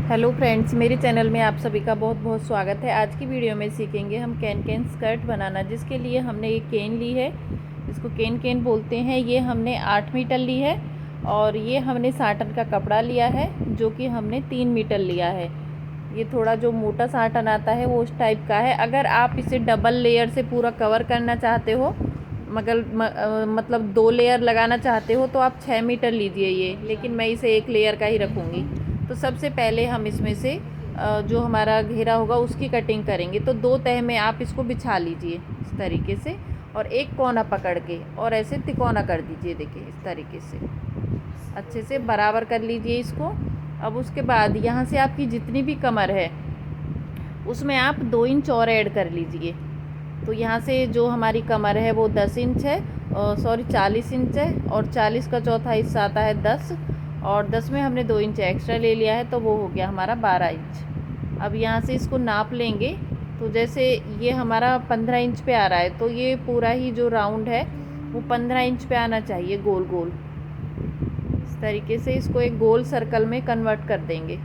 Hello friends, मेरे channel में आप सभी का बहुत बहुत स्वागत है। आज की वीडियो में सीखेंगे हम कैन स्कर्ट बनाना, जिसके लिए हमने ये केन ली है। इसको केन बोलते हैं। ये हमने 8 मीटर ली है और ये हमने साटन का कपड़ा लिया है जो कि हमने 3 मीटर लिया है। ये थोड़ा जो मोटा साटन आता है वो उस टाइप का है। अगर आप इसे डबल लेयर से पूरा कवर करना चाहते हो, मगर मतलब 2 लेयर लगाना चाहते हो तो आप 6 मीटर लीजिए ये, लेकिन मैं इसे 1 लेयर का ही रखूँगी। तो सबसे पहले हम इसमें से जो हमारा घेरा होगा उसकी कटिंग करेंगे। तो 2 तह में आप इसको बिछा लीजिए इस तरीके से, और एक कोना पकड़ के और ऐसे तिकोना कर दीजिए। देखिए इस तरीके से अच्छे से बराबर कर लीजिए इसको। अब उसके बाद यहाँ से आपकी जितनी भी कमर है उसमें आप 2 इंच और ऐड कर लीजिए। तो यहाँ से जो हमारी कमर है वो 10 इंच है, 40 इंच है, और 40 का चौथा हिस्सा आता है 10, और 10 में हमने 2 इंच एक्स्ट्रा ले लिया है तो वो हो गया हमारा 12 इंच। अब यहाँ से इसको नाप लेंगे। तो जैसे ये हमारा 15 इंच पे आ रहा है तो ये पूरा ही जो राउंड है वो 15 इंच पे आना चाहिए, गोल गोल। इस तरीके से इसको एक गोल सर्कल में कन्वर्ट कर देंगे।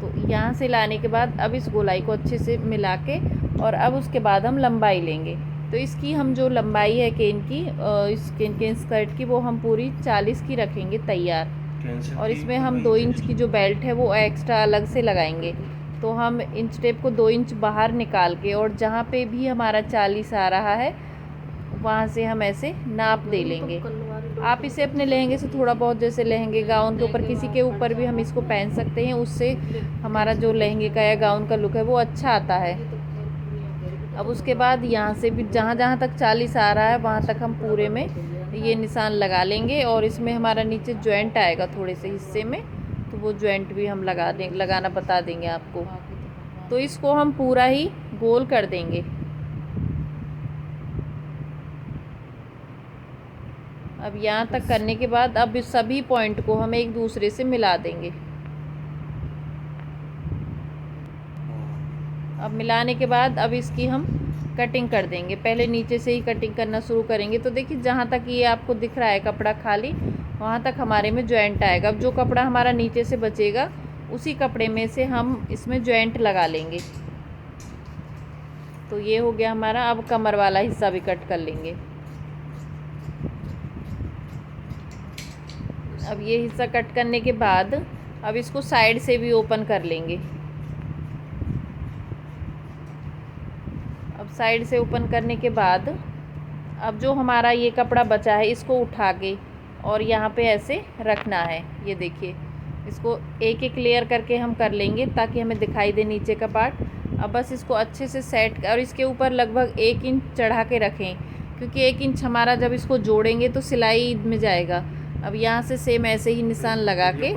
तो यहाँ से लाने के बाद अब इस गोलाई को अच्छे से मिला के, और अब उसके बाद हम लंबाई लेंगे। तो इसकी हम जो लंबाई है केन की, इस केन स्कर्ट की, वो हम पूरी 40 की रखेंगे तैयार। और इसमें हम 2 इंच की जो बेल्ट है वो एक्स्ट्रा अलग से लगाएंगे। तो हम इंच टेप को 2 इंच बाहर निकाल के, और जहाँ पे भी हमारा 40 आ रहा है वहाँ से हम ऐसे नाप दे लेंगे। आप इसे अपने लहंगे से थोड़ा बहुत, जैसे लहंगे गाउन के ऊपर, किसी के ऊपर भी हम इसको पहन सकते हैं। उससे हमारा जो लहंगे का या गाउन का लुक है वो अच्छा आता है। अब उसके बाद यहाँ से भी जहाँ जहाँ तक 40 आ रहा है वहाँ तक हम पूरे में ये निशान लगा लेंगे। और इसमें हमारा नीचे जॉइंट आएगा थोड़े से हिस्से में, तो वो जॉइंट भी हम लगाना बता देंगे आपको। तो इसको हम पूरा ही गोल कर देंगे। अब यहाँ तक करने के बाद अब इस सभी पॉइंट को हम एक दूसरे से मिला देंगे। अब मिलाने के बाद अब इसकी हम कटिंग कर देंगे। पहले नीचे से ही कटिंग करना शुरू करेंगे। तो देखिए जहाँ तक ये आपको दिख रहा है कपड़ा खाली, वहाँ तक हमारे में जॉइंट आएगा। अब जो कपड़ा हमारा नीचे से बचेगा उसी कपड़े में से हम इसमें जॉइंट लगा लेंगे। तो ये हो गया हमारा। अब कमर वाला हिस्सा भी कट कर लेंगे। अब ये हिस्सा कट करने के बाद अब इसको साइड से भी ओपन कर लेंगे। अब साइड से ओपन करने के बाद अब जो हमारा ये कपड़ा बचा है इसको उठा के और यहाँ पे ऐसे रखना है। ये देखिए, इसको एक एक लेयर करके हम कर लेंगे ताकि हमें दिखाई दे नीचे का पार्ट। अब बस इसको अच्छे से सेट, और इसके ऊपर लगभग 1 इंच चढ़ा के रखें, क्योंकि 1 इंच हमारा जब इसको जोड़ेंगे तो सिलाई में जाएगा। अब यहाँ से सेम ऐसे ही निशान लगा के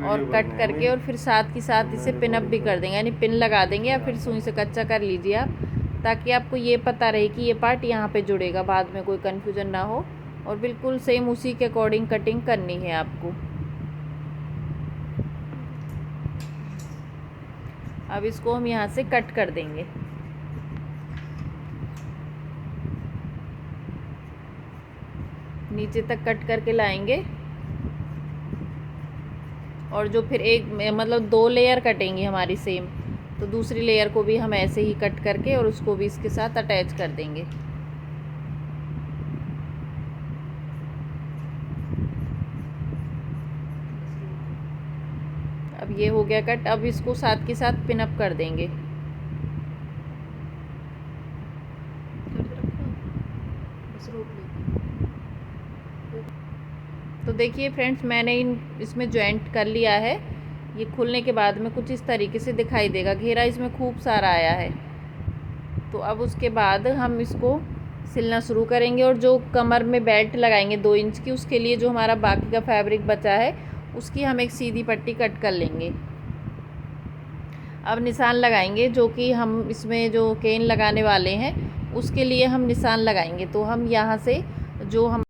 और कट करके, और फिर साथ ही साथ इसे पिन अप भी कर देंगे, यानी पिन लगा देंगे, या फिर सुई से कच्चा कर लीजिए आप, ताकि आपको ये पता रहे कि ये पार्ट यहाँ पे जुड़ेगा, बाद में कोई कन्फ्यूजन ना हो। और बिल्कुल सेम उसी के अकॉर्डिंग कटिंग करनी है आपको। अब इसको हम यहाँ से कट कर देंगे। नीचे तक कट करके लाएंगे, और जो फिर एक मतलब 2 लेयर कटेंगी हमारी सेम, तो दूसरी लेयर को भी हम ऐसे ही कट करके और उसको भी इसके साथ अटैच कर देंगे। अब ये हो गया कट। अब इसको साथ के साथ पिन अप कर देंगे। तो देखिए फ्रेंड्स, मैंने इसमें जॉइंट कर लिया है। ये खुलने के बाद में कुछ इस तरीके से दिखाई देगा। घेरा इसमें खूब सारा आया है। तो अब उसके बाद हम इसको सिलना शुरू करेंगे, और जो कमर में बेल्ट लगाएंगे 2 इंच की, उसके लिए जो हमारा बाकी का फैब्रिक बचा है उसकी हम एक सीधी पट्टी कट कर लेंगे। अब निशान लगाएंगे, जो कि हम इसमें जो केन लगाने वाले हैं उसके लिए हम निशान लगाएंगे। तो हम यहाँ से जो हम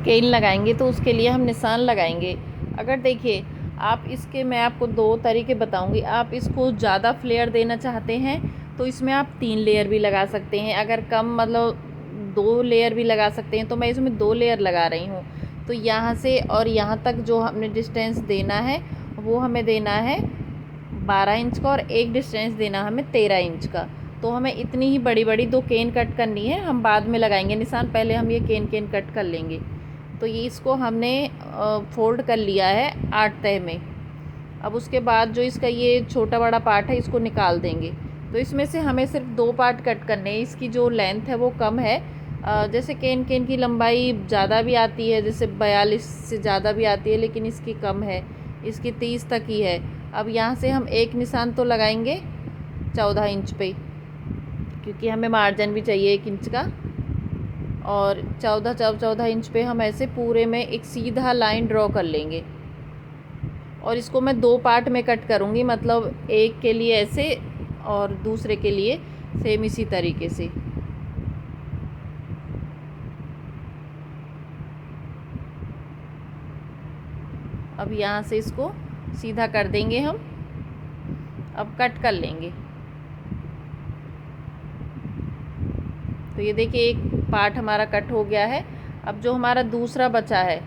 केन लगाएंगे तो उसके लिए हम निशान लगाएंगे। अगर देखिए आप इसके, मैं आपको 2 तरीके बताऊंगी। आप इसको ज़्यादा फ्लेयर देना चाहते हैं तो इसमें आप 3 लेयर भी लगा सकते हैं। अगर कम, मतलब 2 लेयर भी लगा सकते हैं। तो मैं इसमें 2 लेयर लगा रही हूँ। तो यहाँ से और यहाँ तक जो हमने डिस्टेंस देना है वो हमें देना है 12 इंच का और एक डिस्टेंस देना हमें 13 इंच का। तो हमें इतनी ही बड़ी बड़ी 2 केन कट करनी है, हम बाद में लगाएंगे निशान, पहले हम ये केन कट कर लेंगे। तो ये इसको हमने फोल्ड कर लिया है 8 तह में। अब उसके बाद जो इसका ये छोटा बड़ा पार्ट है इसको निकाल देंगे। तो इसमें से हमें सिर्फ 2 पार्ट कट करने हैं। इसकी जो लेंथ है वो कम है, जैसे केन की लंबाई ज़्यादा भी आती है, जैसे 42 से ज़्यादा भी आती है, लेकिन इसकी कम है, इसकी 30 तक ही है। अब यहाँ से हम एक निशान तो लगाएंगे 14 इंच पे, क्योंकि हमें मार्जिन भी चाहिए 1 इंच का। और 14 इंच पे हम ऐसे पूरे में एक सीधा लाइन ड्रॉ कर लेंगे। और इसको मैं 2 पार्ट में कट करूँगी, मतलब एक के लिए ऐसे और दूसरे के लिए सेम इसी तरीके से। अब यहाँ से इसको सीधा कर देंगे हम, अब कट कर लेंगे। तो ये देखिए एक पार्ट हमारा कट हो गया है। अब जो हमारा दूसरा बचा है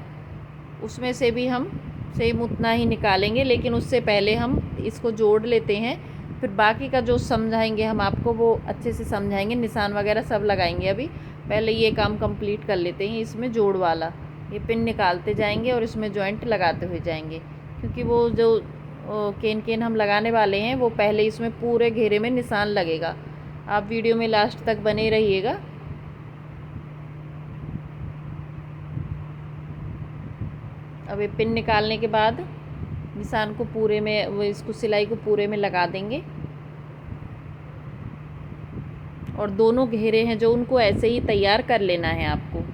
उसमें से भी हम सेम उतना ही निकालेंगे, लेकिन उससे पहले हम इसको जोड़ लेते हैं, फिर बाकी का जो समझाएंगे हम आपको वो अच्छे से समझाएंगे, निशान वगैरह सब लगाएंगे। अभी पहले ये काम कंप्लीट कर लेते हैं। इसमें जोड़ वाला ये पिन निकालते जाएंगे और इसमें जॉइंट लगाते हुए जाएंगे, क्योंकि वो जो केन हम लगाने वाले हैं वो पहले इसमें पूरे घेरे में निशान लगेगा। आप वीडियो में लास्ट तक बने रहिएगा। अब ये पिन निकालने के बाद निशान को पूरे में, वो इसको सिलाई को पूरे में लगा देंगे। और दोनों घेरे हैं जो उनको ऐसे ही तैयार कर लेना है आपको।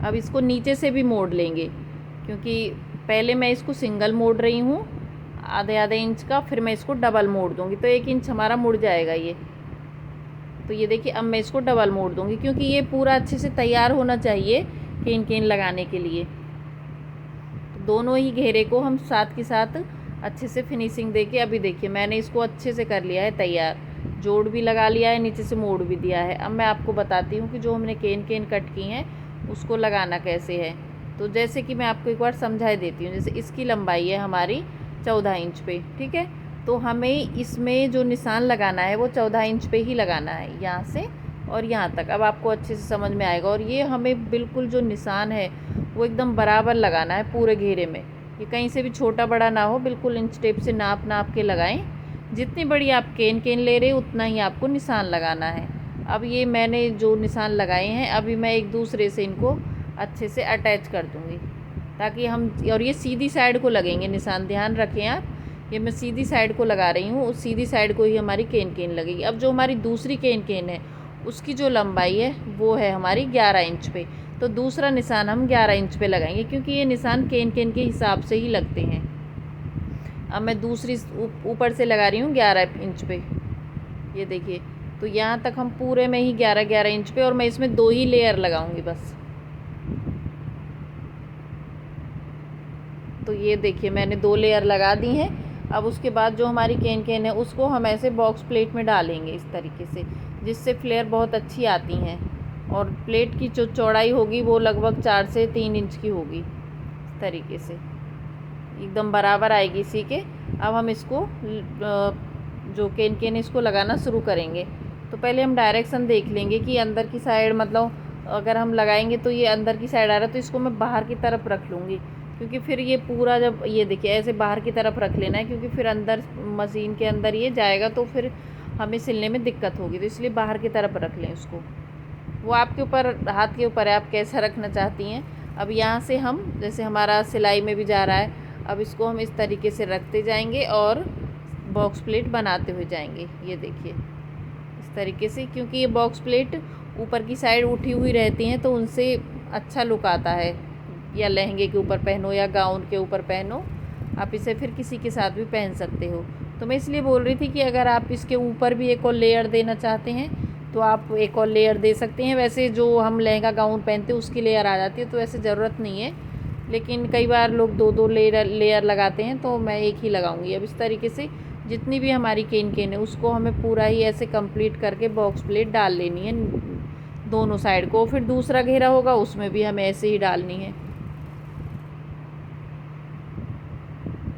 अब इसको नीचे से भी मोड़ लेंगे, क्योंकि पहले मैं इसको सिंगल मोड़ रही हूँ आधे इंच का, फिर मैं इसको डबल मोड़ दूँगी तो 1 इंच हमारा मुड़ जाएगा ये। तो ये देखिए अब मैं इसको डबल मोड़ दूँगी, क्योंकि ये पूरा अच्छे से तैयार होना चाहिए केन लगाने के लिए। तो दोनों ही घेरे को हम साथ के साथ अच्छे से फिनिशिंग देके, अभी देखिए मैंने इसको अच्छे से कर लिया है तैयार, जोड़ भी लगा लिया है, नीचे से मोड़ भी दिया है। अब मैं आपको बताती हूँ कि जो हमने केन कट की हैं उसको लगाना कैसे है। तो जैसे कि मैं आपको एक बार समझा देती हूँ। जैसे इसकी लंबाई है हमारी 14 इंच पे, ठीक है। तो हमें इसमें जो निशान लगाना है वो 14 इंच पे ही लगाना है, यहाँ से और यहाँ तक। अब आपको अच्छे से समझ में आएगा। और ये हमें बिल्कुल जो निशान है वो एकदम बराबर लगाना है पूरे घेरे में, ये कहीं से भी छोटा बड़ा ना हो, बिल्कुल इंच टेप से नाप के लगाएं। जितनी बड़ी आप केन ले रहे हो उतना ही आपको निशान लगाना है। अब ये मैंने जो निशान लगाए हैं अभी मैं एक दूसरे से इनको अच्छे से अटैच कर दूँगी, ताकि हम, और ये सीधी साइड को लगेंगे निशान, ध्यान रखें आप। ये मैं सीधी साइड को लगा रही हूँ, उस सीधी साइड को ही हमारी केन लगेगी। अब जो हमारी दूसरी केन है उसकी जो लंबाई है वो है हमारी 11 इंच पे, तो दूसरा निशान हम 11 इंच पे लगाएंगे, क्योंकि ये निशान केन के हिसाब से ही लगते हैं। अब मैं दूसरी ऊपर से लगा रही हूँ 11 इंच पे, ये देखिए। तो यहाँ तक हम पूरे में ही 11 इंच पे, और मैं इसमें 2 ही लेयर लगाऊंगी बस। तो ये देखिए मैंने 2 लेयर लगा दी हैं। अब उसके बाद जो हमारी केन है उसको हम ऐसे बॉक्स प्लेट में डालेंगे इस तरीके से, जिससे फ्लेयर बहुत अच्छी आती हैं। और प्लेट की जो चौड़ाई होगी वो लगभग 4 से 3 इंच की होगी, इस तरीके से एकदम बराबर आएगी इसी के। अब हम इसको जो केन इसको लगाना शुरू करेंगे। तो पहले हम डायरेक्शन देख लेंगे कि अंदर की साइड, मतलब अगर हम लगाएंगे तो ये अंदर की साइड आ रहा है, तो इसको मैं बाहर की तरफ रख लूँगी, क्योंकि फिर ये पूरा, जब ये देखिए ऐसे बाहर की तरफ रख लेना है, क्योंकि फिर अंदर मशीन के अंदर ये जाएगा तो फिर हमें सिलने में दिक्कत होगी। तो इसलिए बाहर की तरफ रख लें उसको, वो आपके ऊपर, हाथ के ऊपर है आप कैसा रखना चाहती हैं। अब यहाँ से हम, जैसे हमारा सिलाई में भी जा रहा है, अब इसको हम इस तरीके से रखते जाएंगे और बॉक्स प्लेट बनाते हुए जाएंगे। ये देखिए इस तरीके से, क्योंकि ये बॉक्स प्लेट ऊपर की साइड उठी हुई रहती हैं तो उनसे अच्छा लुक आता है, या लहंगे के ऊपर पहनो या गाउन के ऊपर पहनो, आप इसे फिर किसी के साथ भी पहन सकते हो। तो मैं इसलिए बोल रही थी कि अगर आप इसके ऊपर भी एक और लेयर देना चाहते हैं तो आप एक और लेयर दे सकते हैं। वैसे जो हम लहंगा गाउन पहनते हैं उसकी लेयर आ जाती है, तो ऐसे ज़रूरत नहीं है, लेकिन कई बार लोग 2-2 लेयर लगाते हैं, तो मैं एक ही लगाऊंगी। अब इस तरीके से जितनी भी हमारी केन है उसको हमें पूरा ही ऐसे कंप्लीट करके बॉक्स प्लेट डाल लेनी है दोनों साइड को। फिर दूसरा घेरा होगा उसमें भी हमें ऐसे ही डालनी है।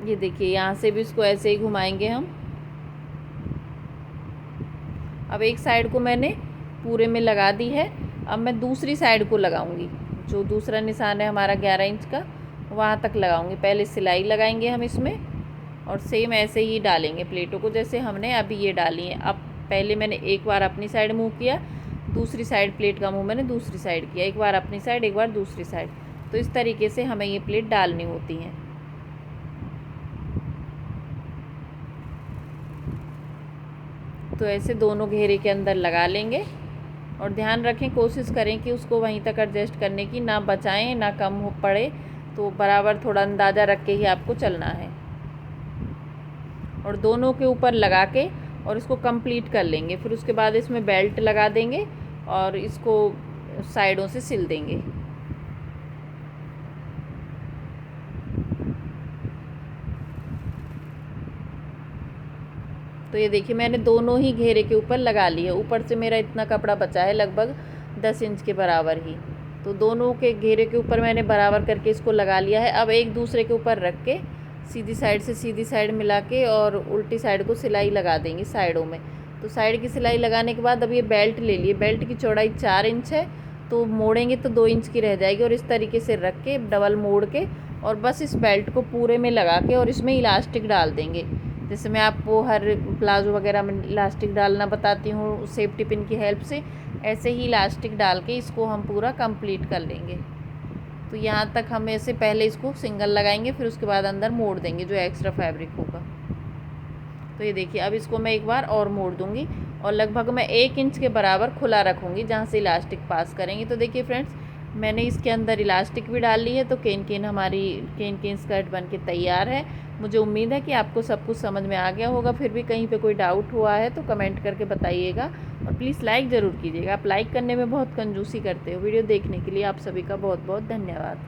ये देखिए यहाँ से भी इसको ऐसे ही घुमाएंगे हम। अब एक साइड को मैंने पूरे में लगा दी है, अब मैं दूसरी साइड को लगाऊंगी। जो दूसरा निशान है हमारा 11 इंच का, वहाँ तक लगाऊंगी। पहले सिलाई लगाएंगे हम इसमें और सेम ऐसे ही डालेंगे प्लेटों को जैसे हमने अभी ये डाली है। अब पहले मैंने एक बार अपनी साइड मूव किया, दूसरी साइड प्लेट का मुँह मैंने दूसरी साइड किया, एक बार अपनी साइड एक बार दूसरी साइड। तो इस तरीके से हमें ये प्लेट डालनी होती हैं। तो ऐसे दोनों घेरे के अंदर लगा लेंगे और ध्यान रखें, कोशिश करें कि उसको वहीं तक एडजस्ट करने की, ना बचाएं ना कम हो पड़े। तो बराबर थोड़ा अंदाज़ा रख के ही आपको चलना है। और दोनों के ऊपर लगा के और इसको कंप्लीट कर लेंगे। फिर उसके बाद इसमें बेल्ट लगा देंगे और इसको साइडों से सिल देंगे। तो ये देखिए मैंने दोनों ही घेरे के ऊपर लगा लिया। ऊपर से मेरा इतना कपड़ा बचा है, लगभग 10 इंच के बराबर ही। तो दोनों के घेरे के ऊपर मैंने बराबर करके इसको लगा लिया है। अब एक दूसरे के ऊपर रख के सीधी साइड से सीधी साइड मिला के और उल्टी साइड को सिलाई लगा देंगे साइडों में। तो साइड की सिलाई लगाने के बाद अब ये बेल्ट ले लिए। बेल्ट की चौड़ाई 4 इंच है, तो मोड़ेंगे तो 2 इंच की रह जाएगी। और इस तरीके से रख के डबल मोड़ के और बस इस बेल्ट को पूरे में लगा के और इसमें इलास्टिक डाल देंगे। जैसे मैं आपको हर प्लाजो वगैरह में इलास्टिक डालना बताती हूँ सेफ्टी पिन की हेल्प से, ऐसे ही इलास्टिक डाल के इसको हम पूरा कंप्लीट कर लेंगे। तो यहाँ तक हम ऐसे पहले इसको सिंगल लगाएंगे, फिर उसके बाद अंदर मोड़ देंगे जो एक्स्ट्रा फैब्रिक होगा। तो ये देखिए अब इसको मैं एक बार और मोड़ दूँगी और लगभग मैं 1 इंच के बराबर खुला रखूँगी जहाँ से इलास्टिक पास करेंगे। तो देखिए फ्रेंड्स, मैंने इसके अंदर इलास्टिक भी डाल ली है। तो हमारी केन केन स्कर्ट बन के तैयार है। मुझे उम्मीद है कि आपको सब कुछ समझ में आ गया होगा। फिर भी कहीं पे कोई डाउट हुआ है तो कमेंट करके बताइएगा और प्लीज़ लाइक ज़रूर कीजिएगा। आप लाइक करने में बहुत कंजूसी करते हो। वीडियो देखने के लिए आप सभी का बहुत बहुत धन्यवाद।